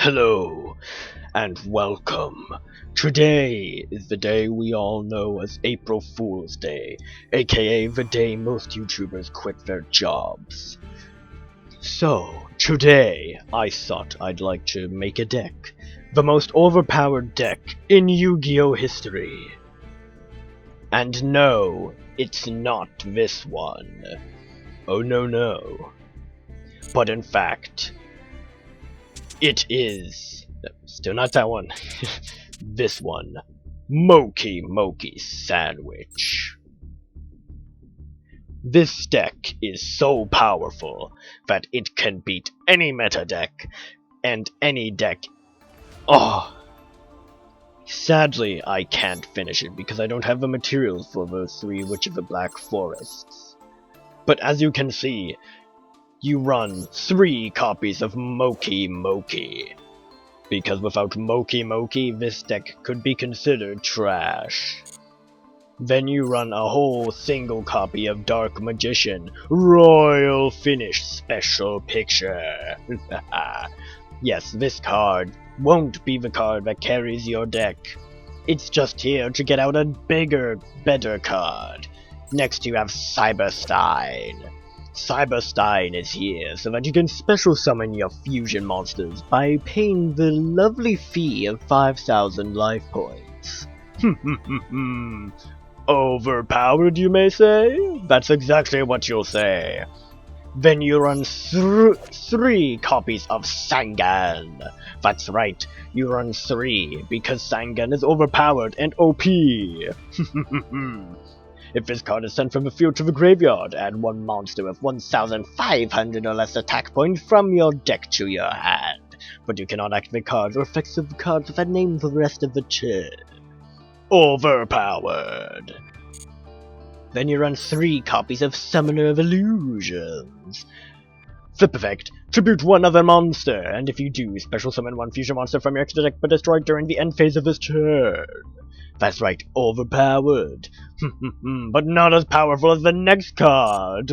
Hello, and welcome. Today is the day we all know as April Fool's Day, aka the day most YouTubers quit their jobs. So, today, I thought I'd like to make a deck. The most overpowered deck in Yu-Gi-Oh! History. And no, it's not this one. Oh no. But in fact, it is still not that one. This one. Moki Sandwich. This deck is so powerful that it can beat any meta deck and any deck. Sadly, I can't finish it because I don't have the materials for the 3 Witch of the Black Forests. But as you can see, you run 3 copies of Moki. Because without Moki, this deck could be considered trash. Then you run a whole single copy of Dark Magician, Royal Finish Special Picture. Yes, this card won't be the card that carries your deck. It's just here to get out a bigger, better card. Next you have Cyberstein. Cyberstein is here so that you can special summon your fusion monsters by paying the lovely fee of 5,000 life points. Overpowered, you may say? That's exactly what you'll say. Then you run 3 copies of Sangan. That's right, you run 3 because Sangan is overpowered and OP. If this card is sent from the field to the graveyard, add 1 monster with 1,500 or less attack points from your deck to your hand. But you cannot activate cards or effects of the cards with that name for the rest of the turn. Overpowered. Then you run 3 copies of Summoner of Illusions. Flip effect. Tribute 1 other monster, and if you do, special summon 1 fusion monster from your extra deck but destroy it during the end phase of this turn. That's right, overpowered. But not as powerful as the next card,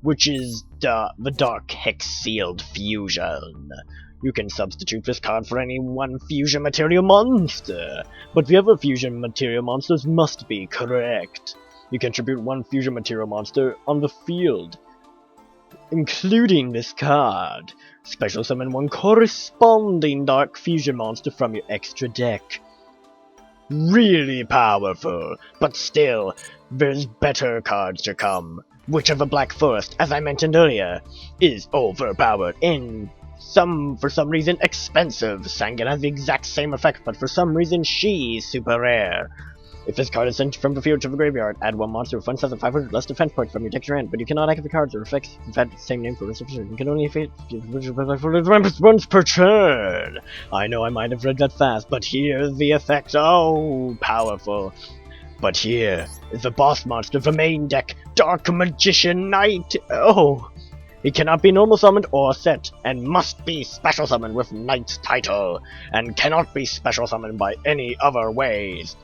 which is the Dark Hex Sealed Fusion. You can substitute this card for any 1 fusion material monster, but the other fusion material monsters must be correct. You can tribute 1 fusion material monster on the field, including this card. Special summon 1 corresponding Dark Fusion monster from your extra deck. Really powerful, but still, there's better cards to come. Witch of the Black Forest, as I mentioned earlier, is overpowered and for some reason expensive. Sangan has the exact same effect, but for some reason she's super rare. If this card is sent from the field to the graveyard, add 1 monster with 1,500 less defense points from your deck to your hand, but you cannot activate cards or effects that have the same name for the rest of the turn. You can only activate once per turn. I know I might have read that fast, but here's the effect. Oh, powerful. But here is the boss monster of the main deck, Dark Magician Knight. Oh, he cannot be normal summoned or set, and must be special summoned with Knight's title, and cannot be special summoned by any other ways.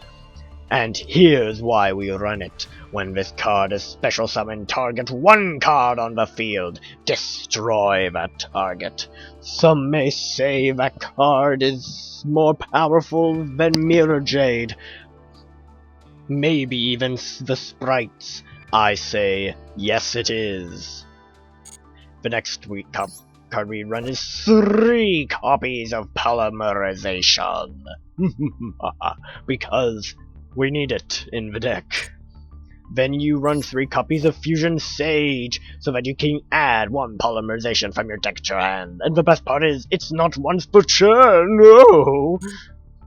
And here's why we run it. When this card is special summoned, target 1 card on the field. Destroy that target. Some may say that card is more powerful than Mirror Jade. Maybe even the sprites. I say, yes it is. The next card we run is 3 copies of Polymerization. Because we need it in the deck. Then you run 3 copies of Fusion Sage, so that you can add 1 Polymerization from your deck to your hand. And the best part is, it's not once per turn, no!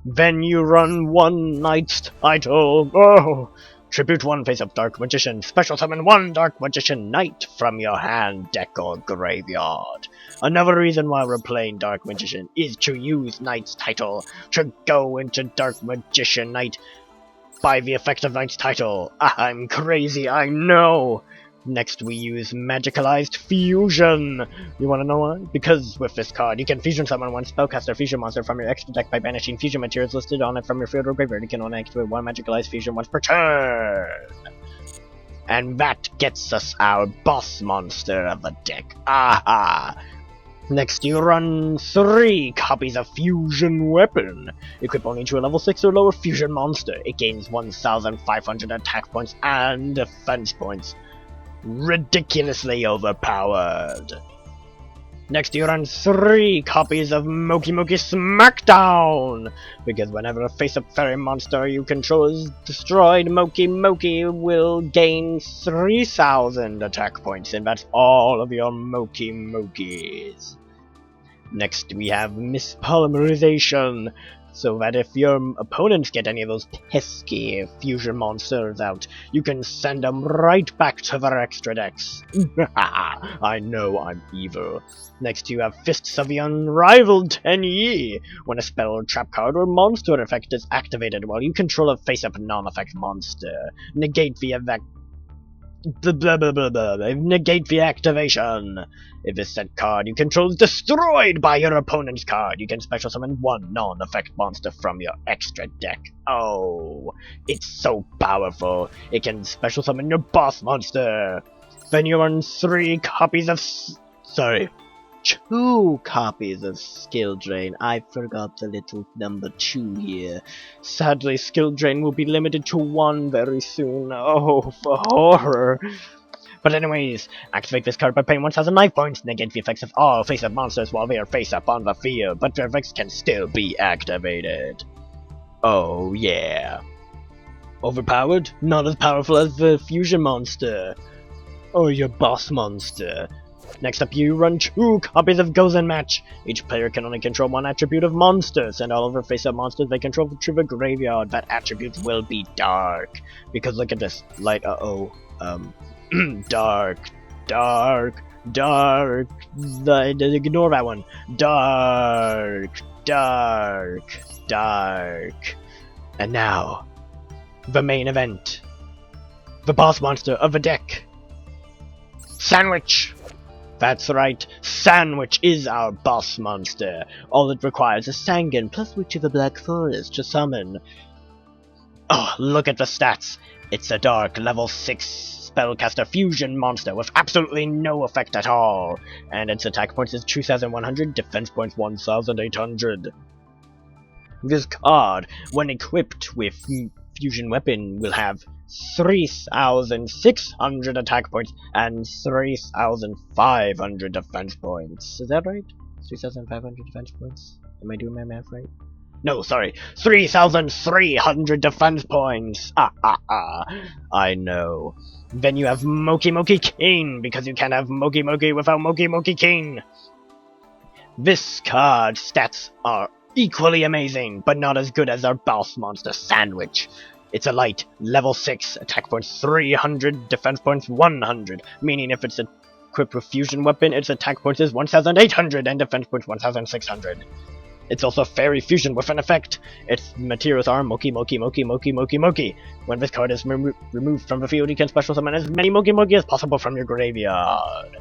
Then you run 1 Knight's Title, oh! Tribute 1 face-up Dark Magician, special summon 1 Dark Magician Knight from your hand, deck, or graveyard. Another reason why we're playing Dark Magician is to use Knight's Title to go into Dark Magician Knight by the effect of Knight's Title. I'm crazy, I know! Next we use Magicalized Fusion. You wanna know why? Because with this card, you can fusion summon 1 spellcaster fusion monster from your extra deck by banishing fusion materials listed on it from your field or graveyard. You can only activate 1 Magicalized Fusion once per turn. And that gets us our boss monster of the deck. Aha! Next, you run 3 copies of Fusion Weapon. Equip only to a level 6 or lower fusion monster. It gains 1,500 attack points and defense points. Ridiculously overpowered. Next, you run 3 copies of Moki Moki Smackdown! Because whenever a face-up fairy monster you control is destroyed, Moki Moki will gain 3,000 attack points, and that's all of your Moki Mokis. Next, we have Mispolymerization, so that if your opponents get any of those pesky fusion monsters out, you can send them right back to their extra decks. I know I'm evil. Next, you have Fists of the Unrivaled Tenyi. When a spell or trap card or monster effect is activated while you control a face-up non-effect monster, negate the effect. Negate the activation. If this set card you control is destroyed by your opponent's card, you can special summon 1 non-effect monster from your extra deck. Oh, it's so powerful. It can special summon your boss monster. Then you run 3 copies of... Sorry. 2 copies of Skill Drain. I forgot the little number 2 here. Sadly, Skill Drain will be limited to 1 very soon. Oh, for horror. But anyways, activate this card by paying 1,000 life points. Negate the effects of all face-up monsters while they are face-up on the field, but their effects can still be activated. Oh yeah. Overpowered? Not as powerful as the fusion monster. Or your boss monster. Next up, you run 2 copies of Gozen Match. Each player can only control 1 attribute of monsters, and all of their face-up monsters they control to the graveyard. That attribute will be dark. Because look at this. Light, dark. Ignore that one. Dark. And now, the main event. The boss monster of the deck. Sandwich! That's right, Sandwich is our boss monster. All it requires is Sangan plus Witch of the Black Forest to summon. Oh, look at the stats. It's a dark level 6 spellcaster fusion monster with absolutely no effect at all. And its attack points is 2,100, defense points 1,800. This card, when equipped with Fusion Weapon, will have 3,600 attack points and 3,500 defense points. Is that right? 3,500 defense points? Am I doing my math right? No, sorry. 3,300 defense points! I know. Then you have Moki Moki King, because you can't have Moki Moki without Moki Moki King. This card's stats are equally amazing, but not as good as our boss monster Sandwich. It's a light, level 6, attack points 300, defense points 100, meaning if it's equipped with Fusion Weapon, its attack points is 1,800 and defense points 1,600. It's also Fairy Fusion with an effect. Its materials are Moki Moki Moki Moki Moki Moki. When this card is removed from the field, you can special summon as many Moki Moki as possible from your graveyard.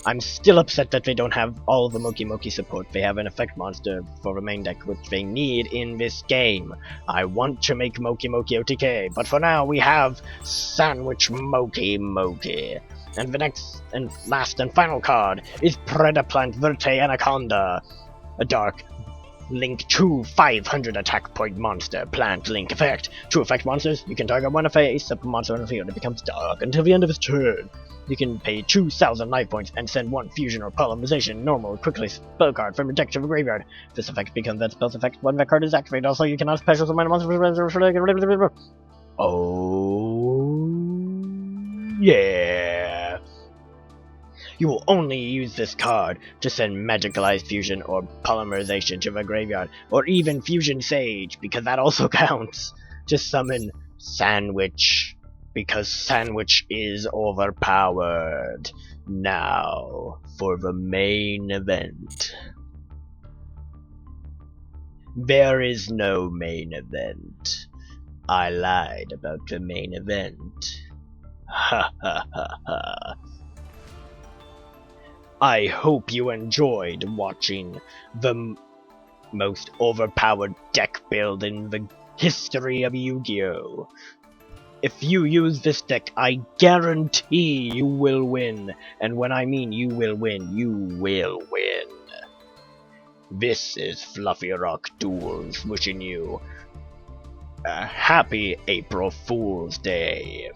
I'm still upset that they don't have all the Moki Moki support. They have an effect monster for the main deck, which they need in this game. I want to make Moki Moki OTK, but for now we have Sandwich Moki Moki. And the next and last and final card is Predaplant Verte Anaconda, a dark Link 2 500 attack point monster. Plant Link effect. 2 effect monsters. You can target one face-up monster on the field. It becomes dark until the end of its turn. You can pay 2,000 life points and send 1 fusion or polymerization normal or quickly spell card from your deck to the graveyard. This effect becomes that spell's effect when that card is activated. Also, you cannot special summon a monster. Oh yeah. You will only use this card to send Magicalized Fusion or Polymerization to the graveyard, or even Fusion Sage, because that also counts, to summon Sandwich, because Sandwich is overpowered. Now, for the main event. There is no main event. I lied about the main event. Ha ha ha ha. I hope you enjoyed watching the most overpowered deck build in the history of Yu-Gi-Oh! If you use this deck, I guarantee you will win. And when I mean you will win, you will win. This is Fluffy Rock Duels wishing you a happy April Fool's Day.